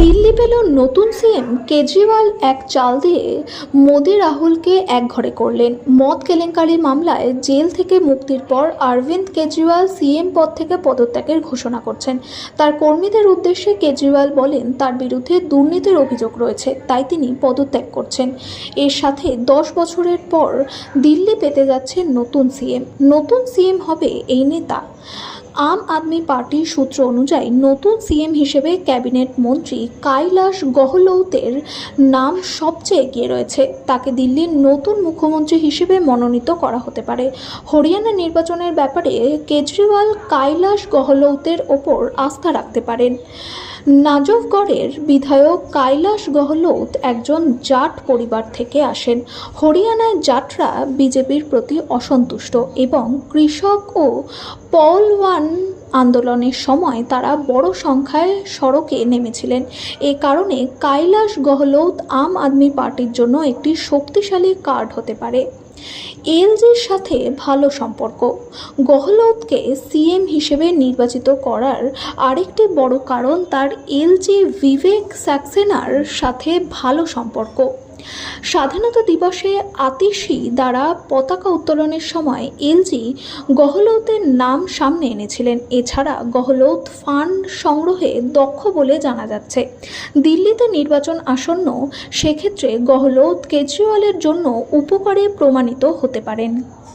দিল্লি পেল নতুন সিএম কেজরিওয়াল এক চাল দিয়ে মোদি রাহুলকে একঘরে করলেন। মদ কেলেঙ্কারি মামলায় জেল থেকে মুক্তির পর অরবিন্দ কেজরিওয়াল সিএম পদ থেকে পদত্যাগের ঘোষণা করছেন। তার কর্মীদের উদ্দেশ্যে কেজরিওয়াল বলেন তার বিরুদ্ধে দুর্নীতির অভিযোগ রয়েছে, তাই তিনি পদত্যাগ করছেন। এর সাথে 10 বছরের পর দিল্লি পেতে যাচ্ছে নতুন সিএম। নতুন সিএম হবে এই নেতা। আম আদমি পার্টির সূত্র অনুযায়ী নতুন সিএম হিসেবে ক্যাবিনেট মন্ত্রী কৈলাশ গহলৌতের নাম সবচেয়ে এগিয়ে রয়েছে। তাকে দিল্লির নতুন মুখ্যমন্ত্রী হিসেবে মনোনীত করা হতে পারে। হরিয়ানা নির্বাচনের ব্যাপারে কেজরিওয়াল কৈলাশ গহলৌতের ওপর আস্থা রাখতে পারেন। নাজফগড়ের বিধায়ক কৈলাশ গহলৌত একজন জাট পরিবার থেকে আসেন। হরিয়ানায় জাটরা বিজেপির প্রতি অসন্তুষ্ট এবং কৃষক ও পহলওয়ান আন্দোলনের সময় তারা বড় সংখ্যায় সড়কে নেমেছিলেন। এ কারণে কৈলাশ গহলৌত আম আদমি পার্টির জন্য একটি শক্তিশালী কার্ড হতে পারে। এলজির সাথে ভালো সম্পর্ক। গহলৌতকে সিএম হিসেবে নির্বাচিত করার আরেকটি বড় কারণ তার এলজি বিবেক সাক্সেনার সাথে ভালো সম্পর্ক। স্বাধীনতা দিবসে আতিশি দ্বারা পতাকা উত্তোলনের সময় এলজি গহলৌতের নাম সামনে এনেছিলেন। এছাড়া গহলৌত ফান্ড সংগ্রহে দক্ষ বলে জানা যাচ্ছে। দিল্লিতে নির্বাচন আসন্ন, সেক্ষেত্রে গহলৌত কেজরিওয়ালের জন্য উপকারে প্রমাণিত হতে পারেন।